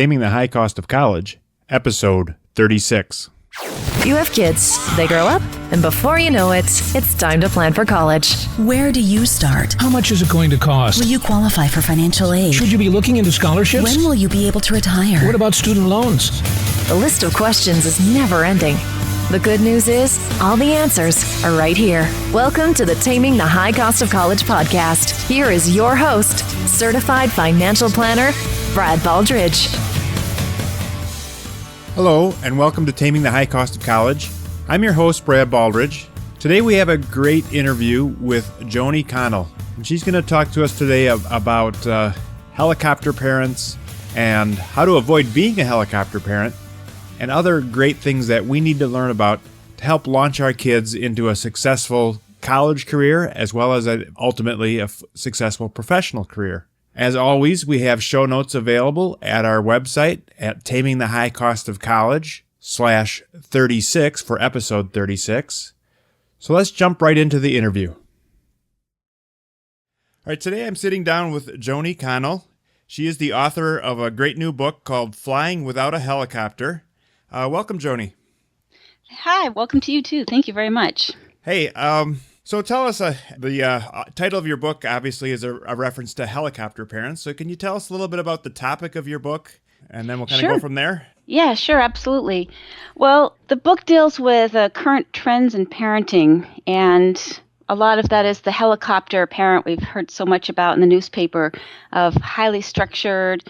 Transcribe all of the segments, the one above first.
Taming the High Cost of College, Episode 36. You have kids, they grow up, and before you know it, it's time to plan for college. Where do you start? How much is it going to cost? Will you qualify for financial aid? Should you be looking into scholarships? When will you be able to retire? What about student loans? The list of questions is never ending. The good news is, all the answers are right here. Welcome to the Taming the High Cost of College podcast. Here is your host, certified financial planner, Brad Baldridge. Hello, and welcome to Taming the High Cost of College. I'm your host, Brad Baldridge. Today we have a great interview with Joanie Connell, and she's going to talk to us today about helicopter parents and how to avoid being a helicopter parent and other great things that we need to learn about to help launch our kids into a successful college career as well as ultimately a successful professional career. As always, we have show notes available at our website at tamingthehighcostofcollege/36 for episode 36. So let's jump right into the interview. All right, today I'm sitting down with Joanie Connell. She is the author of a great new book called Flying Without a Helicopter. Welcome, Joanie. Hi, welcome to you too. Thank you very much. Hey, so tell us, the title of your book obviously is a reference to helicopter parents. So can you tell us a little bit about the topic of your book, and then we'll kind of go from there? Yeah, sure, absolutely. Well, the book deals with current trends in parenting, and a lot of that is the helicopter parent we've heard so much about in the newspaper, of highly structured,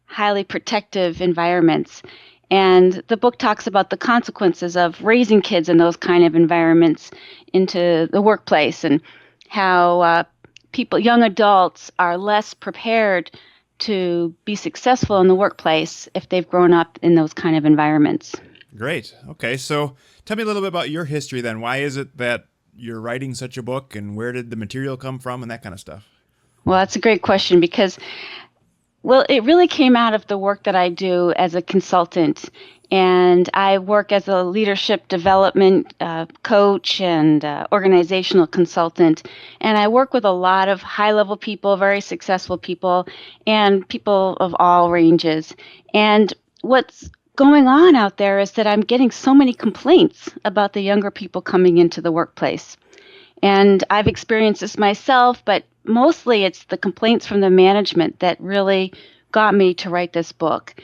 highly protective environments. And the book talks about the consequences of raising kids in those kind of environments into the workplace, and how young adults are less prepared to be successful in the workplace if they've grown up in those kind of environments. Great. Okay, so tell me a little bit about your history then. Why is it that you're writing such a book, and where did the material come from, and that kind of stuff? Well, that's a great question because it really came out of the work that I do as a consultant. And I work as a leadership development coach and organizational consultant. And I work with a lot of high-level people, very successful people, and people of all ranges. And what's going on out there is that I'm getting so many complaints about the younger people coming into the workplace. And I've experienced this myself, but mostly it's the complaints from the management that really got me to write this book.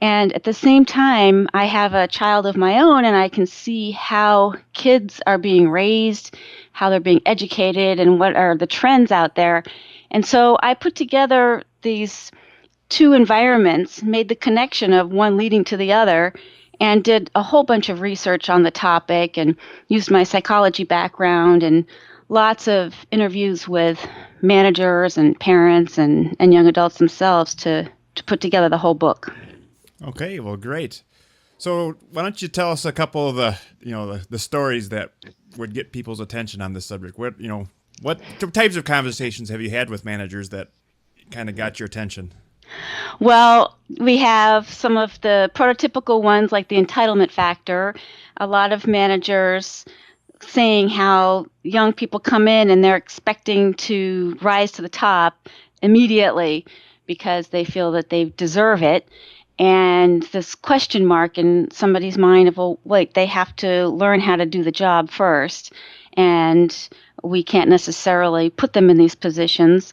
And at the same time, I have a child of my own, and I can see how kids are being raised, how they're being educated, and what are the trends out there. And so I put together these two environments, made the connection of one leading to the other, and did a whole bunch of research on the topic and used my psychology background and lots of interviews with managers and parents and young adults themselves to put together the whole book. Okay, well, great. So why don't you tell us a couple of the stories that would get people's attention on this subject? What types of conversations have you had with managers that kind of got your attention? Well, we have some of the prototypical ones like the entitlement factor. A lot of managers saying how young people come in and they're expecting to rise to the top immediately because they feel that they deserve it. And this question mark in somebody's mind of, well, wait, they have to learn how to do the job first, and we can't necessarily put them in these positions.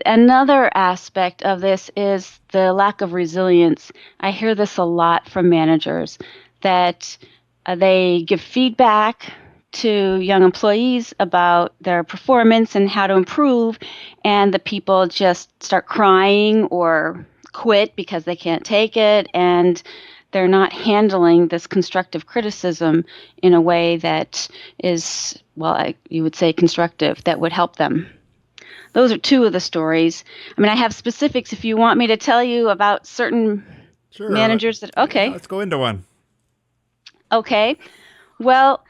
Another aspect of this is the lack of resilience. I hear this a lot from managers, that they give feedback to young employees about their performance and how to improve, and the people just start crying or quit because they can't take it, and they're not handling this constructive criticism in a way that is, you would say constructive, that would help them. Those are two of the stories. I mean, I have specifics if you want me to tell you about certain managers. Okay. Yeah, let's go into one. Okay. Well,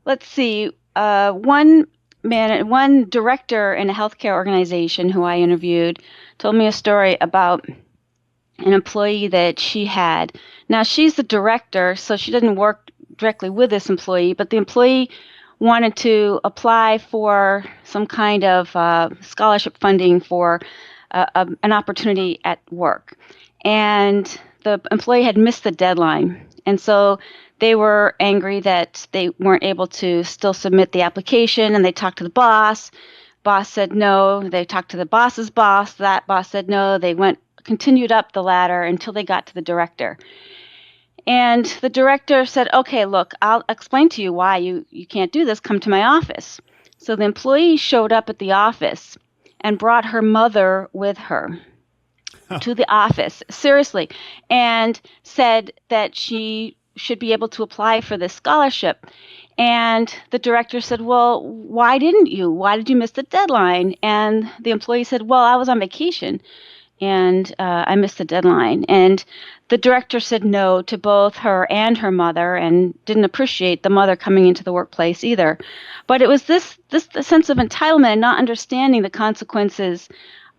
let's see. One director in a healthcare organization who I interviewed told me a story about an employee that she had. Now, she's the director, so she didn't work directly with this employee, but the employee wanted to apply for some kind of scholarship funding for an opportunity at work. and the employee had missed the deadline. And so they were angry that they weren't able to still submit the application, and they talked to the boss. Boss said no. They talked to the boss's boss. That boss said no. They continued up the ladder until they got to the director. And the director said, okay, look, I'll explain to you why you can't do this. Come to my office. So the employee showed up at the office and brought her mother with her to the office, seriously, and said that she should be able to apply for this scholarship. And the director said, well, why didn't you? Why did you miss the deadline? And the employee said, well, I was on vacation and I missed the deadline. And the director said no to both her and her mother and didn't appreciate the mother coming into the workplace either. But it was this sense of entitlement and not understanding the consequences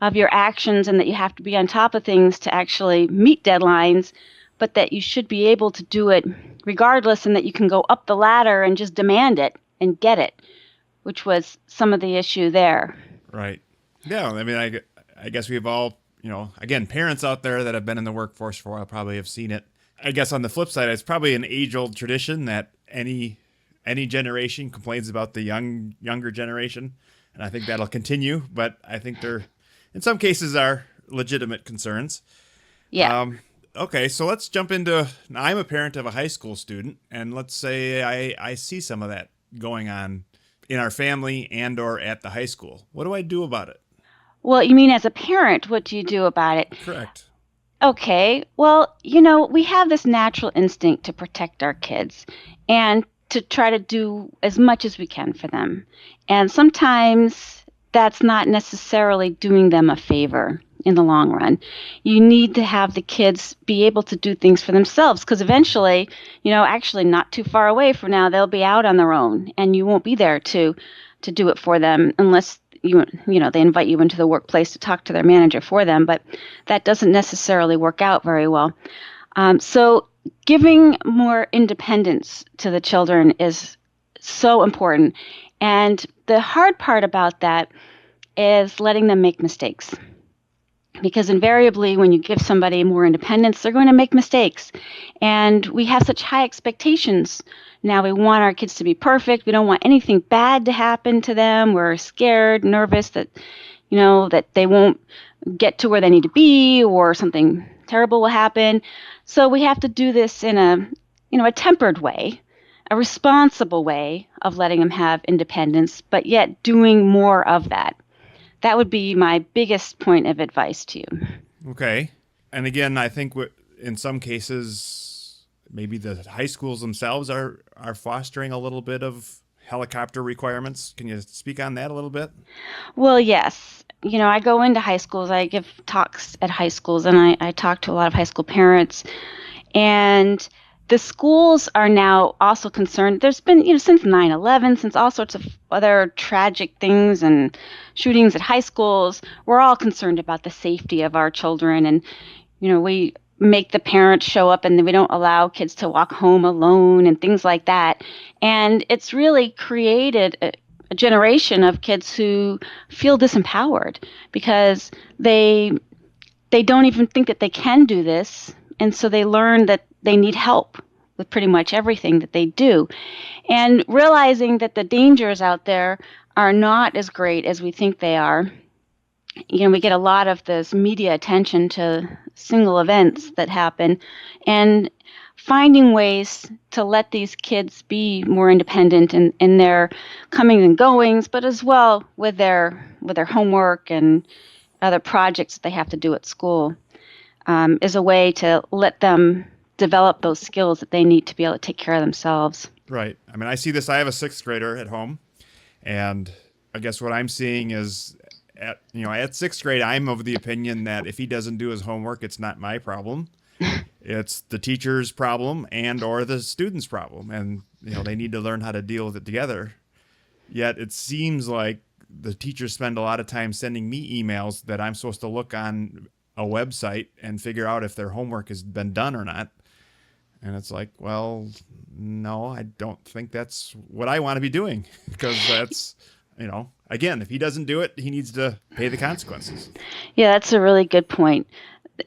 of your actions, and that you have to be on top of things to actually meet deadlines, but that you should be able to do it regardless, and that you can go up the ladder and just demand it and get it, which was some of the issue there. Right. Yeah. I mean, I guess we've all, again, parents out there that have been in the workforce for a while probably have seen it. I guess on the flip side, it's probably an age-old tradition that any generation complains about the younger generation, and I think that'll continue. But I think there, in some cases, are legitimate concerns. Yeah. Okay, so let's jump into. Now, I'm a parent of a high school student, and let's say I see some of that going on in our family and or at the high school. What do I do about it? Well, you mean as a parent, what do you do about it? Correct. Okay, well, we have this natural instinct to protect our kids and to try to do as much as we can for them. And sometimes that's not necessarily doing them a favor in the long run. You need to have the kids be able to do things for themselves, because eventually, actually not too far away from now, they'll be out on their own, and you won't be there to do it for them unless they invite you into the workplace to talk to their manager for them. But that doesn't necessarily work out very well. So giving more independence to the children is so important. And the hard part about that is letting them make mistakes. Because invariably, when you give somebody more independence, they're going to make mistakes. And we have such high expectations. Now we want our kids to be perfect. We don't want anything bad to happen to them. We're scared, nervous that, that they won't get to where they need to be, or something terrible will happen. So we have to do this in a tempered way, a responsible way of letting them have independence, but yet doing more of that. That would be my biggest point of advice to you. Okay. And again, I think in some cases, maybe the high schools themselves are fostering a little bit of helicopter requirements. Can you speak on that a little bit? Well, yes. I go into high schools. I give talks at high schools, and I talk to a lot of high school parents. And the schools are now also concerned. There's been, since 9/11, since all sorts of other tragic things and shootings at high schools, we're all concerned about the safety of our children. And, we make the parents show up, and we don't allow kids to walk home alone and things like that. And it's really created a generation of kids who feel disempowered because they don't even think that they can do this. And so they learn that they need help with pretty much everything that they do. And realizing that the dangers out there are not as great as we think they are. We get a lot of this media attention to single events that happen, and finding ways to let these kids be more independent in their comings and goings, but as well with their homework and other projects that they have to do at school, is a way to let them develop those skills that they need to be able to take care of themselves. Right. I mean, I see this. I have a 6th grader at home, and I guess what I'm seeing is at 6th grade, I'm of the opinion that if he doesn't do his homework, it's not my problem. It's the teacher's problem and or the student's problem. And, they need to learn how to deal with it together. Yet it seems like the teachers spend a lot of time sending me emails that I'm supposed to look on a website and figure out if their homework has been done or not. And it's like, well, no, I don't think that's what I want to be doing, because that's, again, if he doesn't do it, he needs to pay the consequences. Yeah, that's a really good point.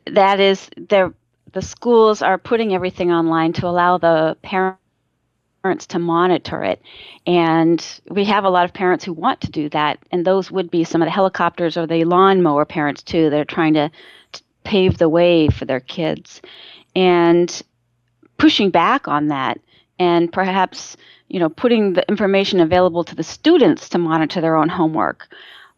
that is, the schools are putting everything online to allow the parents to monitor it. And we have a lot of parents who want to do that. And those would be some of the helicopters or the lawnmower parents, too. They're trying to pave the way for their kids. And pushing back on that and perhaps, putting the information available to the students to monitor their own homework.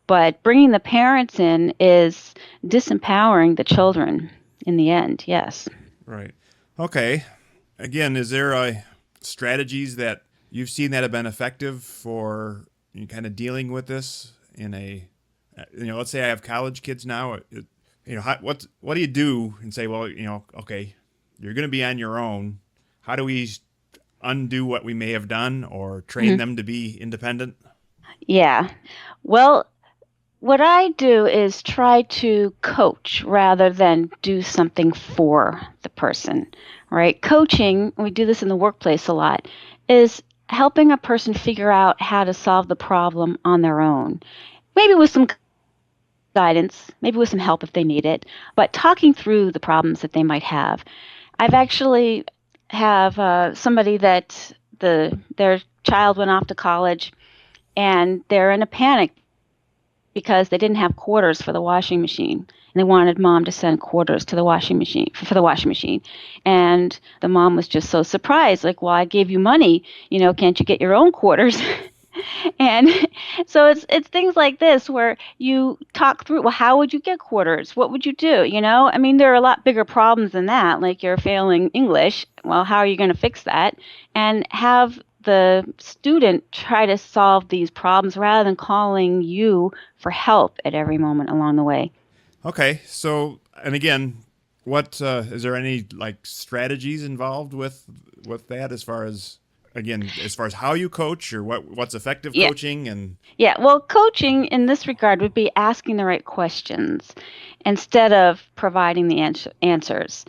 But bringing the parents in is disempowering the children in the end, yes. Right. Okay. Again, is there strategies that you've seen that have been effective for kind of dealing with this in let's say I have college kids now, what do you do and say, well, okay, you're going to be on your own. How do we undo what we may have done or train them to be independent? Yeah. Well, what I do is try to coach rather than do something for the person, right? Coaching, we do this in the workplace a lot, is helping a person figure out how to solve the problem on their own. Maybe with some guidance, maybe with some help if they need it, but talking through the problems that they might have. I've actually have somebody that their child went off to college and they're in a panic because they didn't have quarters for the washing machine. And they wanted mom to send quarters to the washing machine for the washing machine. And the mom was just so surprised, like, well, I gave you money, can't you get your own quarters? And so it's things like this where you talk through, well, how would you get quarters? What would you do? I mean, there are a lot bigger problems than that, like you're failing English. Well, how are you going to fix that? And have the student try to solve these problems rather than calling you for help at every moment along the way. Okay. So, and again, what is there any strategies involved with that as far as how you coach or what's effective coaching? And well, coaching in this regard would be asking the right questions instead of providing the answers.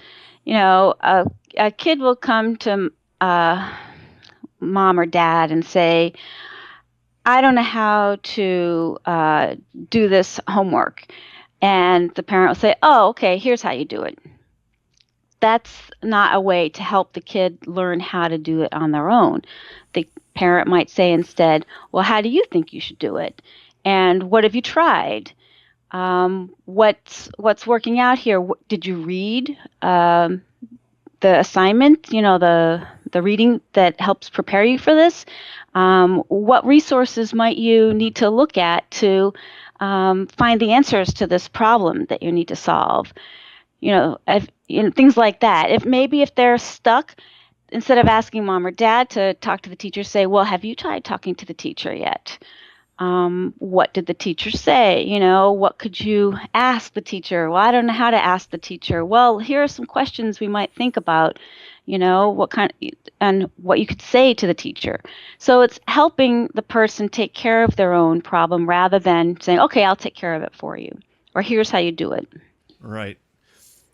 A kid will come to mom or dad and say, I don't know how to do this homework. And the parent will say, oh, okay, here's how you do it. That's not a way to help the kid learn how to do it on their own. The parent might say instead, well, how do you think you should do it? And what have you tried? What's working out here? Did you read the assignment, the reading that helps prepare you for this? What resources might you need to look at to find the answers to this problem that you need to solve? Things like that. If they're stuck, instead of asking mom or dad to talk to the teacher, say, well, have you tried talking to the teacher yet? What did the teacher say? What could you ask the teacher? Well, I don't know how to ask the teacher. Well, here are some questions we might think about, and what you could say to the teacher. So it's helping the person take care of their own problem rather than saying, okay, I'll take care of it for you, or here's how you do it. Right.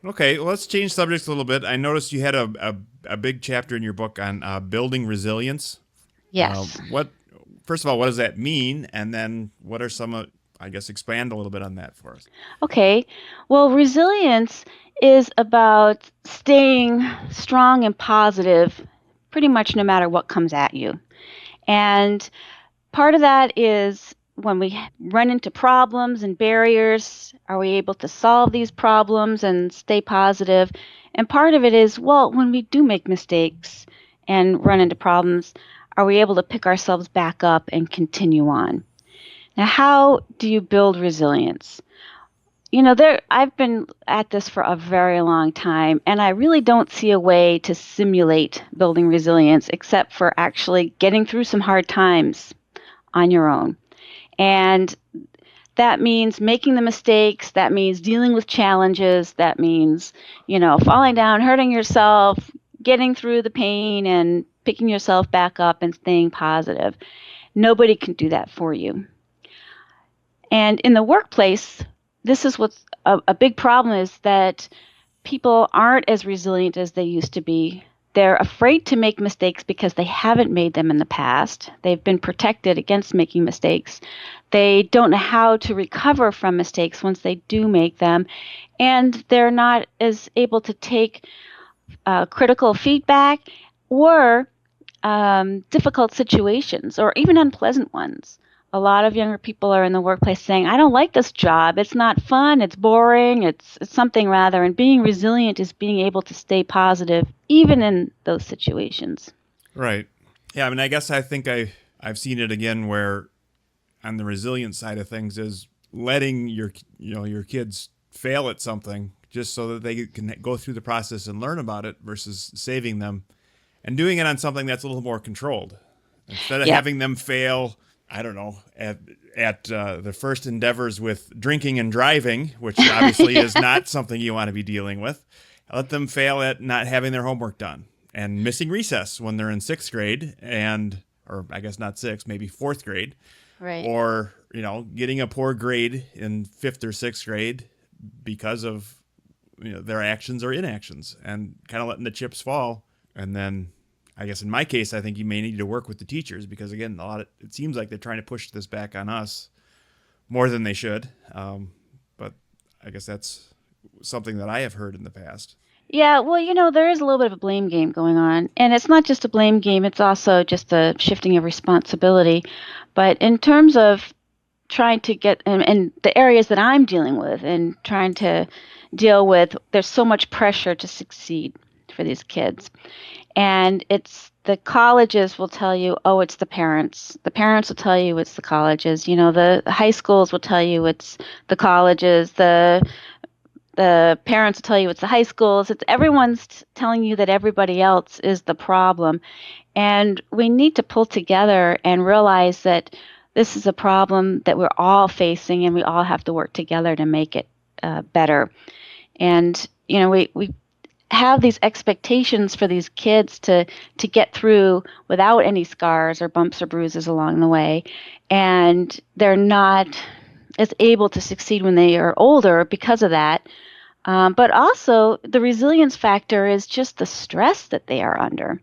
Okay, well, let's change subjects a little bit. I noticed you had a big chapter in your book on building resilience. Yes. First of all, what does that mean? And then what are some, expand a little bit on that for us. Okay. Well, resilience is about staying strong and positive pretty much no matter what comes at you. And part of that is when we run into problems and barriers, are we able to solve these problems and stay positive? And part of it is, well, when we do make mistakes and run into problems, are we able to pick ourselves back up and continue on? Now, how do you build resilience? I've been at this for a very long time, and I really don't see a way to simulate building resilience except for actually getting through some hard times on your own. And that means making the mistakes, that means dealing with challenges, that means, falling down, hurting yourself, getting through the pain and picking yourself back up and staying positive. Nobody can do that for you. And in the workplace, this is what's a big problem, is that people aren't as resilient as they used to be. they're afraid to make mistakes because they haven't made them in the past. They've been protected against making mistakes. They don't know how to recover from mistakes once they do make them. And they're not as able to take critical feedback or difficult situations or even unpleasant ones. A lot of younger people are in the workplace saying, I don't like this job. It's not fun. It's boring. It's something rather. And being resilient is being able to stay positive even in those situations. Right. Yeah, I mean, I think I've seen it again where on the resilient side of things is letting your kids fail at something just so that they can go through the process and learn about it versus saving them and doing it on something that's a little more controlled. Instead of having them fail, I don't know, at the first endeavors with drinking and driving, which obviously is not something you want to be dealing with. Let them fail at not having their homework done and missing recess when they're in sixth grade or I guess not sixth, maybe fourth grade. Right. Or, getting a poor grade in fifth or sixth grade because of, their actions or inactions and kind of letting the chips fall. And then I guess in my case, I think you may need to work with the teachers because, again, it seems like they're trying to push this back on us more than they should. But I guess that's something that I have heard in the past. Yeah, well, there is a little bit of a blame game going on. And it's not just a blame game, it's also just a shifting of responsibility. But in terms of trying to get, and the areas that I'm dealing with and trying to deal with, there's so much pressure to succeed for these kids. And it's the colleges will tell you, oh, it's the parents. The parents will tell you it's the colleges. The high schools will tell you it's the colleges. The parents will tell you it's the high schools. Everyone's telling you that everybody else is the problem. And we need to pull together and realize that this is a problem that we're all facing and we all have to work together to make it better. And, we have these expectations for these kids to get through without any scars or bumps or bruises along the way. And they're not as able to succeed when they are older because of that. But also the resilience factor is just the stress that they are under.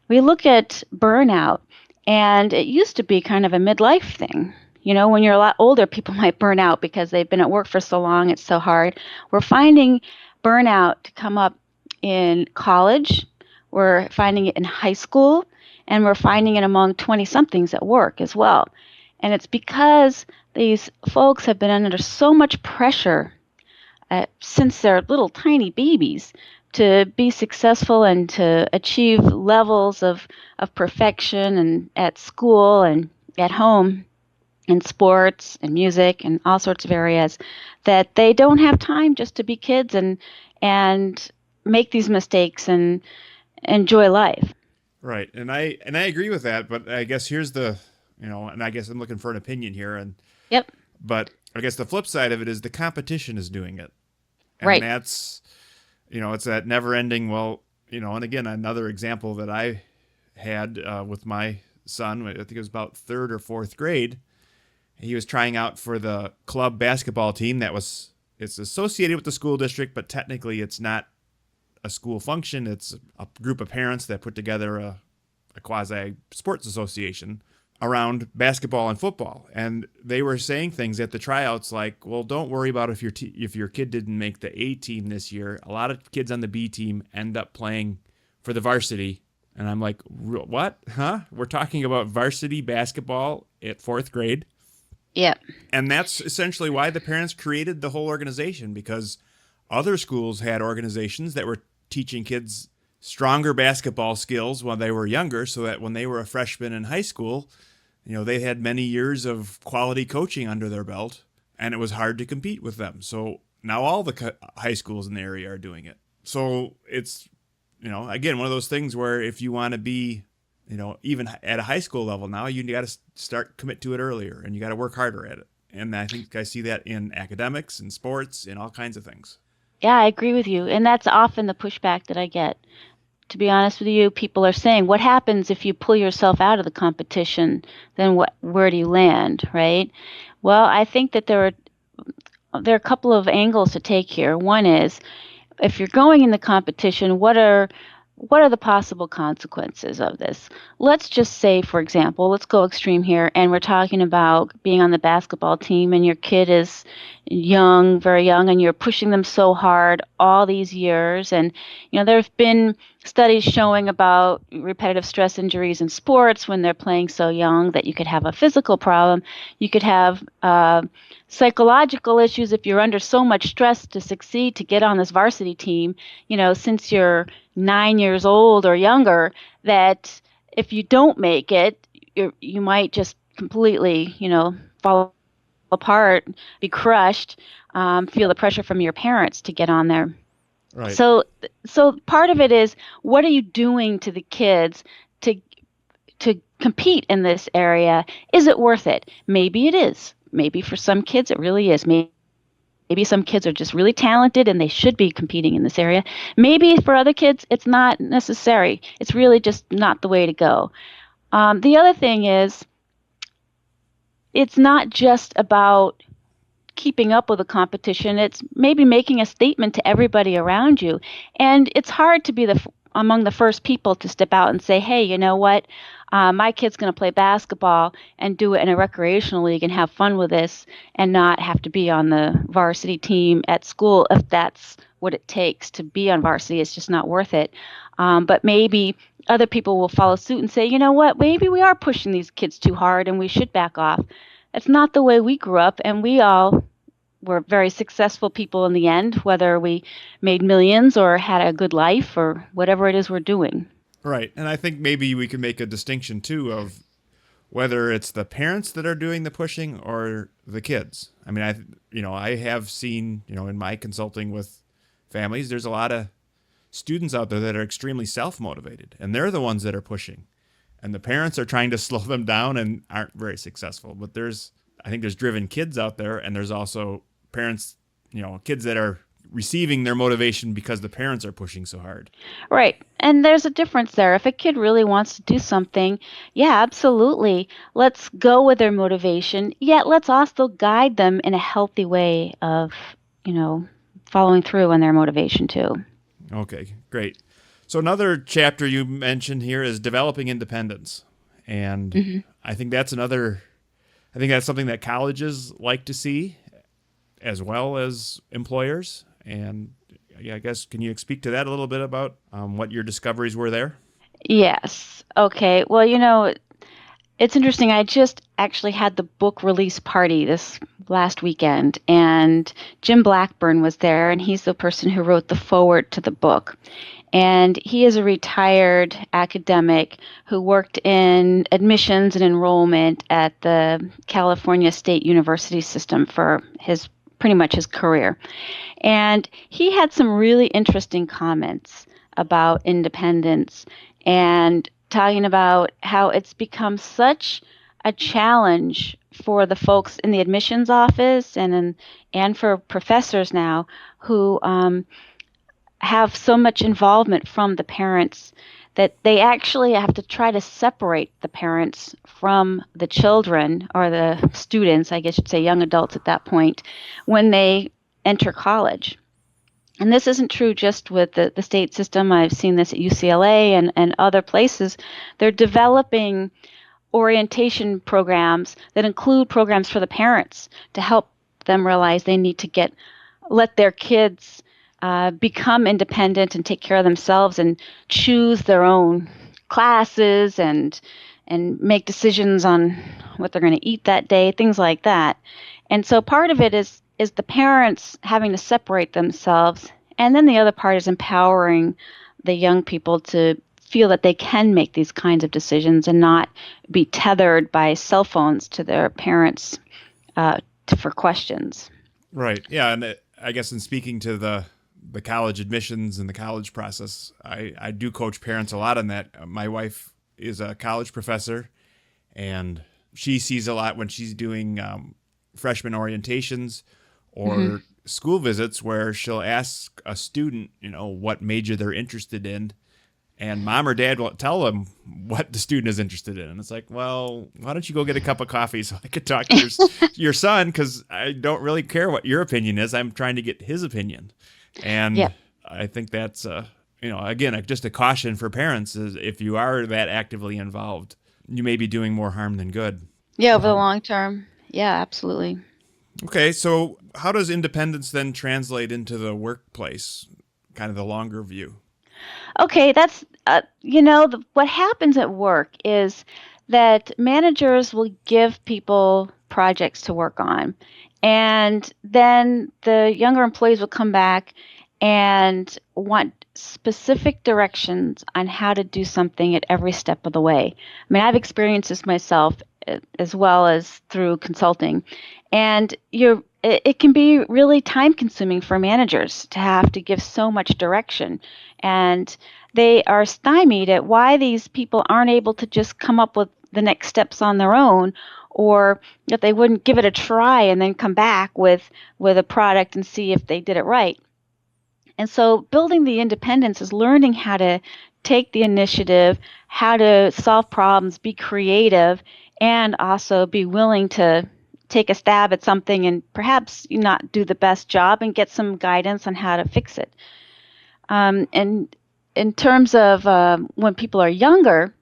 We look at burnout, and it used to be kind of a midlife thing. When you're a lot older, people might burn out because they've been at work for so long, it's so hard. We're finding burnout to come up in college, we're finding it in high school, and we're finding it among 20-somethings at work as well. And it's because these folks have been under so much pressure since they're little tiny babies to be successful and to achieve levels of perfection and at school and at home in sports and music and all sorts of areas, that they don't have time just to be kids and make these mistakes and enjoy life. Right. And I agree with that, but I guess here's and I guess I'm looking for an opinion here. Yep. But I guess the flip side of it is the competition is doing it. And right. That's, it's that never ending, and again, another example that I had with my son, I think it was about third or fourth grade. He was trying out for the club basketball team it's associated with the school district, but technically it's not a school function. It's a group of parents that put together a quasi sports association around basketball and football. And they were saying things at the tryouts like, well, don't worry about if your kid didn't make the A team this year. A lot of kids on the B team end up playing for the varsity. And I'm like, what? Huh? We're talking about varsity basketball at fourth grade. Yeah. And that's essentially why the parents created the whole organization, because other schools had organizations that were teaching kids stronger basketball skills when they were younger, so that when they were a freshman in high school, they had many years of quality coaching under their belt, and it was hard to compete with them. So now all the high schools in the area are doing it. So it's, again, one of those things where if you want to be, even at a high school level now, you got to commit to it earlier, and you got to work harder at it. And I think I see that in academics and sports and all kinds of things. Yeah, I agree with you. And that's often the pushback that I get. To be honest with you, people are saying, what happens if you pull yourself out of the competition? Then where do you land, right? Well, I think that there are a couple of angles to take here. One is, if you're going in the competition, what are what are the possible consequences of this? Let's just say, for example, let's go extreme here, and we're talking about being on the basketball team and your kid is young, very young, and you're pushing them so hard all these years. And, there have been studies showing about repetitive stress injuries in sports when they're playing so young that you could have a physical problem. You could have psychological issues if you're under so much stress to succeed, to get on this varsity team, since you're 9 years old or younger, that if you don't make it, you might just completely, fall apart, be crushed, feel the pressure from your parents to get on there. Right. So part of it is, what are you doing to the kids to compete in this area? Is it worth it? Maybe it is. Maybe for some kids it really is. Maybe some kids are just really talented and they should be competing in this area. Maybe for other kids it's not necessary. It's really just not the way to go. The other thing is, it's not just about keeping up with the competition. It's maybe making a statement to everybody around you. And it's hard to be among the first people to step out and say, hey, you know what? My kid's going to play basketball and do it in a recreational league and have fun with this and not have to be on the varsity team at school if that's what it takes to be on varsity. It's just not worth it. But maybe other people will follow suit and say, you know what, maybe we are pushing these kids too hard and we should back off. That's not the way we grew up, and we all were very successful people in the end, whether we made millions or had a good life or whatever it is we're doing. Right. And I think maybe we can make a distinction, too, of whether it's the parents that are doing the pushing or the kids. I mean, I have seen, in my consulting with families, there's a lot of students out there that are extremely self-motivated, and they're the ones that are pushing. And the parents are trying to slow them down and aren't very successful. But I think there's driven kids out there, and there's also parents, kids that are receiving their motivation because the parents are pushing so hard. Right. And there's a difference there. If a kid really wants to do something, yeah, absolutely. Let's go with their motivation. Yet let's also guide them in a healthy way of, following through on their motivation too. Okay, great. So another chapter you mentioned here is developing independence. And I think that's something that colleges like to see as well as employers. And I guess, can you speak to that a little bit about what your discoveries were there? Yes. Okay. Well, it's interesting. I just actually had the book release party this last weekend, and Jim Blackburn was there, and he's the person who wrote the foreword to the book. And he is a retired academic who worked in admissions and enrollment at the California State University system for pretty much his career. And he had some really interesting comments about independence and talking about how it's become such a challenge for the folks in the admissions office and for professors now who have so much involvement from the parents that they actually have to try to separate the parents from the children, or the students, I guess you'd say young adults at that point, when they enter college. And this isn't true just with the state system. I've seen this at UCLA and other places. They're developing orientation programs that include programs for the parents to help them realize they need to let their kids become independent and take care of themselves and choose their own classes and make decisions on what they're going to eat that day, things like that. And so part of it is the parents having to separate themselves, and then the other part is empowering the young people to feel that they can make these kinds of decisions and not be tethered by cell phones to their parents for questions. Right. Yeah. And I guess in speaking to the college admissions and the college process, I do coach parents a lot on that. My wife is a college professor, and she sees a lot when she's doing freshman orientations or school visits where she'll ask a student, what major they're interested in, and mom or dad won't tell them what the student is interested in. And it's like, well, why don't you go get a cup of coffee so I could talk to your son, because I don't really care what your opinion is. I'm trying to get his opinion. And I think that's again, just a caution for parents is if you are that actively involved, you may be doing more harm than good. Yeah, over the long term. Yeah, absolutely. Okay, so how does independence then translate into the workplace, kind of the longer view? Okay, that's, what happens at work is that managers will give people projects to work on. And then the younger employees will come back and want specific directions on how to do something at every step of the way. I mean, I've experienced this myself as well as through consulting. And it can be really time consuming for managers to have to give so much direction. And they are stymied at why these people aren't able to just come up with the next steps on their own, or that they wouldn't give it a try and then come back with a product and see if they did it right. And so building the independence is learning how to take the initiative, how to solve problems, be creative, and also be willing to take a stab at something and perhaps not do the best job and get some guidance on how to fix it. And in terms of when people are younger,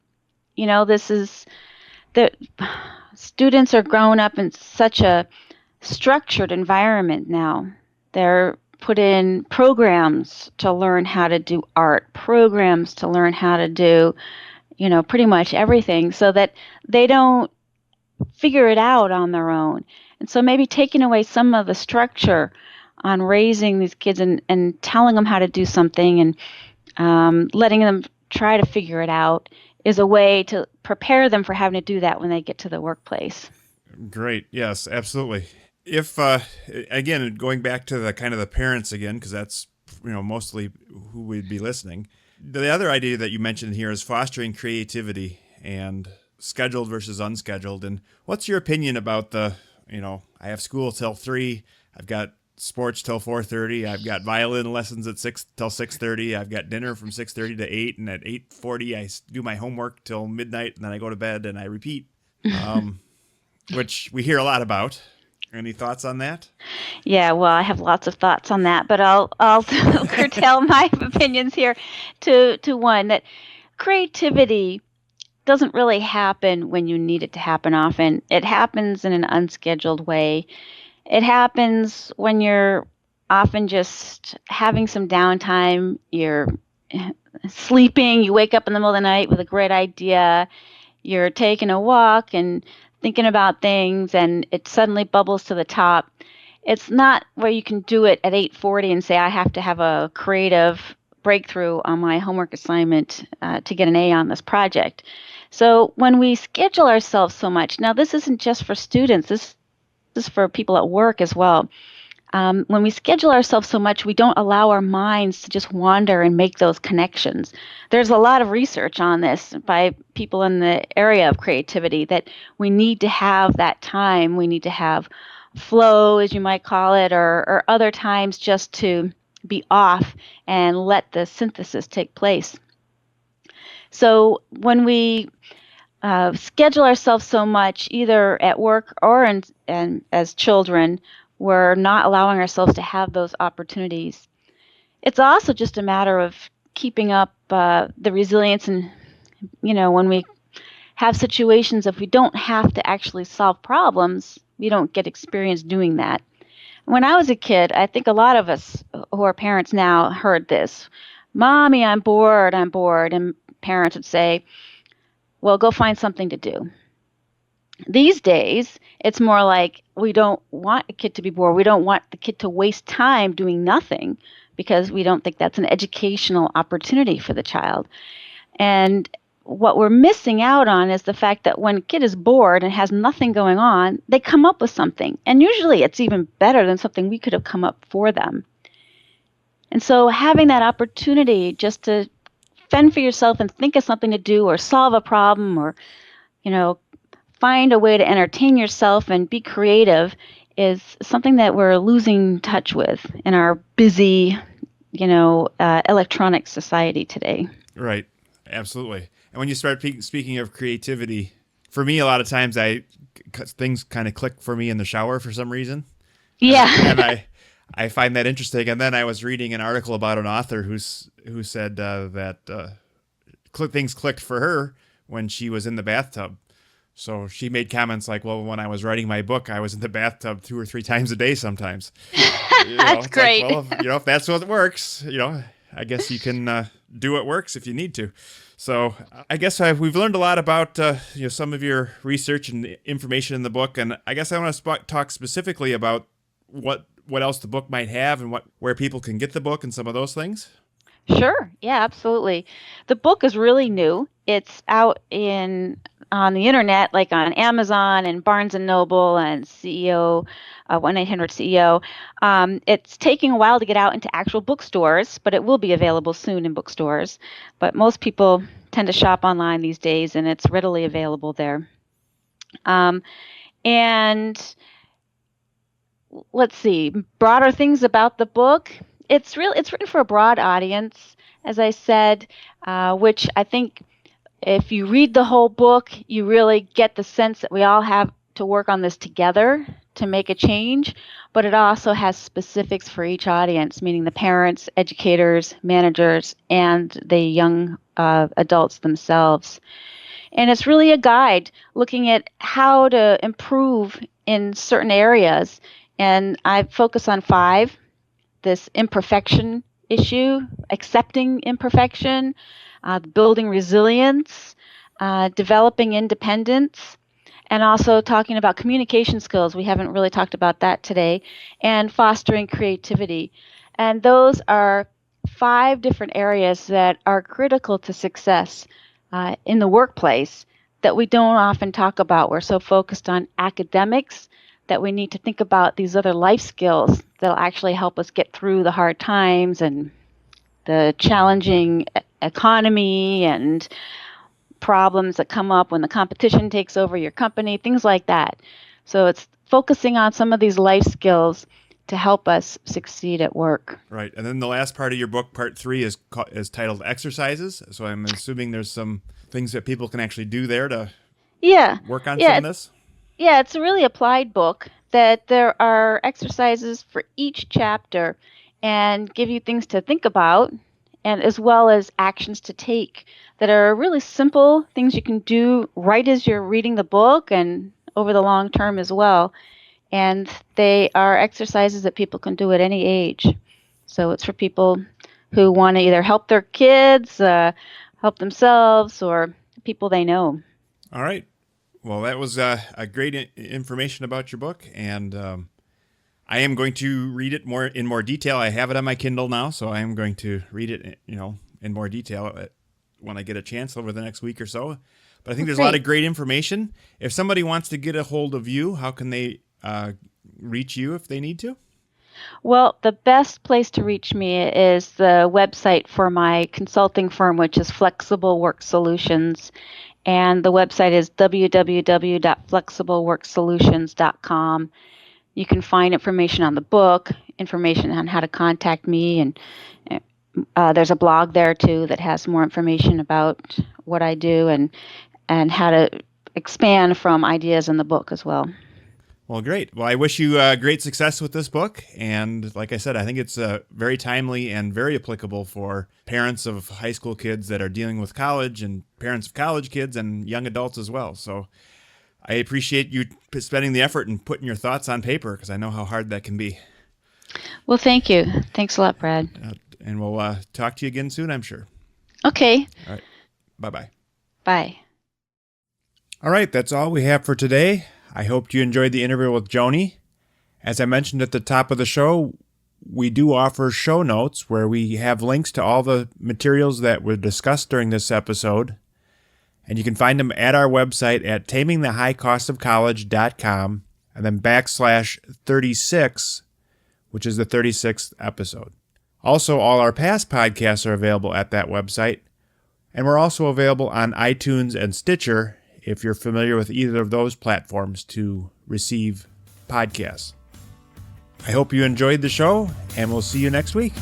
this is the students are growing up in such a structured environment now. They're put in programs to learn how to do art, programs to learn how to do, pretty much everything, so that they don't figure it out on their own. And so maybe taking away some of the structure on raising these kids and telling them how to do something and letting them try to figure it out is a way to prepare them for having to do that when they get to the workplace. Great. Yes, absolutely. If, again, going back to the kind of the parents again, because that's, mostly who would be listening. The other idea that you mentioned here is fostering creativity and scheduled versus unscheduled. And what's your opinion about I have school till 3, I've got sports till 4:30, I've got violin lessons at 6 till 6:30, I've got dinner from 6:30 to 8, and at 8:40 I do my homework till midnight, and then I go to bed and I repeat, which we hear a lot about. Any thoughts on that? Yeah, well, I have lots of thoughts on that, but I'll curtail my opinions here to one, that creativity doesn't really happen when you need it to happen often. It happens in an unscheduled way. It happens when you're often just having some downtime, you're sleeping, you wake up in the middle of the night with a great idea, you're taking a walk and thinking about things, and it suddenly bubbles to the top. It's not where you can do it at 8:40 and say, I have to have a creative breakthrough on my homework assignment to get an A on this project. So when we schedule ourselves so much, now this isn't just for students, this is for people at work as well. When we schedule ourselves so much, we don't allow our minds to just wander and make those connections. There's a lot of research on this by people in the area of creativity, that we need to have that time. We need to have flow, as you might call it, or other times just to be off and let the synthesis take place. So when we schedule ourselves so much, either at work or and as children, we're not allowing ourselves to have those opportunities. It's also just a matter of keeping up the resilience, and when we have situations, if we don't have to actually solve problems, we don't get experience doing that. When I was a kid, I think a lot of us who are parents now heard this: "Mommy, I'm bored, and parents would say, well, go find something to do. These days, it's more like we don't want a kid to be bored. We don't want the kid to waste time doing nothing, because we don't think that's an educational opportunity for the child. And what we're missing out on is the fact that when a kid is bored and has nothing going on, they come up with something. And usually it's even better than something we could have come up for them. And so having that opportunity just to fend for yourself and think of something to do, or solve a problem, or, find a way to entertain yourself and be creative, is something that we're losing touch with in our busy, electronic society today. Right. Absolutely. And when you start speaking of creativity, for me, a lot of times things kind of click for me in the shower for some reason. Yeah. And I find that interesting. And then I was reading an article about an author who said that things clicked for her when she was in the bathtub. So she made comments like, well, when I was writing my book, I was in the bathtub 2 or 3 times a day sometimes. That's great. Like, well, if that's what works, I guess you can do what works if you need to. So I guess we've learned a lot about some of your research and information in the book, and I guess I want to talk specifically about what else the book might have and where people can get the book and some of those things. Sure. Yeah, absolutely. The book is really new. It's out on the internet, like on Amazon and Barnes and Noble and CEO, 1-800-CEO. It's taking a while to get out into actual bookstores, but it will be available soon in bookstores. But most people tend to shop online these days, and it's readily available there. And let's see, broader things about the book. It's written for a broad audience, as I said, which I think if you read the whole book, you really get the sense that we all have to work on this together to make a change, but it also has specifics for each audience, meaning the parents, educators, managers, and the young adults themselves. And it's really a guide looking at how to improve in certain areas. And I focus on 5. This imperfection issue, accepting imperfection, building resilience, developing independence, and also talking about communication skills. We haven't really talked about that today, and fostering creativity. And those are 5 different areas that are critical to success in the workplace that we don't often talk about. We're so focused on academics that we need to think about these other life skills that'll actually help us get through the hard times and the challenging economy and problems that come up when the competition takes over your company, things like that. So it's focusing on some of these life skills to help us succeed at work. Right. And then the last part of your book, part 3, is titled Exercises. So I'm assuming there's some things that people can actually do there to work on some of this. Yeah, it's a really applied book that there are exercises for each chapter and give you things to think about, and as well as actions to take that are really simple things you can do right as you're reading the book and over the long term as well. And they are exercises that people can do at any age. So it's for people who want to either help their kids, help themselves, or people they know. All right. Well, that was a great information about your book, and I am going to read it in more detail. I have it on my Kindle now, so I am going to read it, in more detail when I get a chance over the next week or so. But I think there's a lot of great information. If somebody wants to get a hold of you, how can they reach you if they need to? Well, the best place to reach me is the website for my consulting firm, which is Flexible Work Solutions. And the website is www.flexibleworksolutions.com. You can find information on the book, information on how to contact me, and there's a blog there too that has more information about what I do and how to expand from ideas in the book as well. Well, great. Well, I wish you great success with this book. And like I said, I think it's very timely and very applicable for parents of high school kids that are dealing with college and parents of college kids and young adults as well. So I appreciate you spending the effort and putting your thoughts on paper, because I know how hard that can be. Well, thank you. Thanks a lot, Brad. And we'll talk to you again soon, I'm sure. Okay. All right. Bye-bye. Bye. All right. That's all we have for today. I hope you enjoyed the interview with Joanie. As I mentioned at the top of the show, we do offer show notes where we have links to all the materials that were discussed during this episode. And you can find them at our website at tamingthehighcostofcollege.com and then /36, which is the 36th episode. Also, all our past podcasts are available at that website. And we're also available on iTunes and Stitcher if you're familiar with either of those platforms to receive podcasts. I hope you enjoyed the show, and we'll see you next week.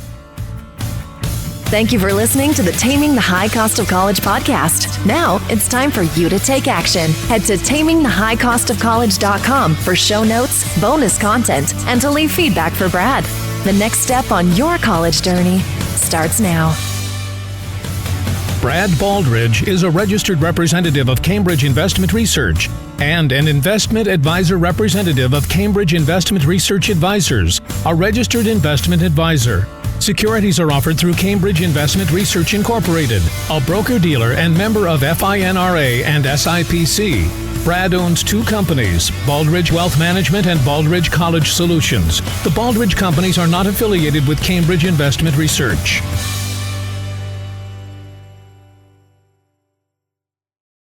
Thank you for listening to the Taming the High Cost of College podcast. Now it's time for you to take action. Head to tamingthehighcostofcollege.com for show notes, bonus content, and to leave feedback for Brad. The next step on your college journey starts now. Brad Baldridge is a registered representative of Cambridge Investment Research and an investment advisor representative of Cambridge Investment Research Advisors, a registered investment advisor. Securities are offered through Cambridge Investment Research Incorporated, a broker-dealer and member of FINRA and SIPC. Brad owns two companies, Baldridge Wealth Management and Baldridge College Solutions. The Baldridge companies are not affiliated with Cambridge Investment Research.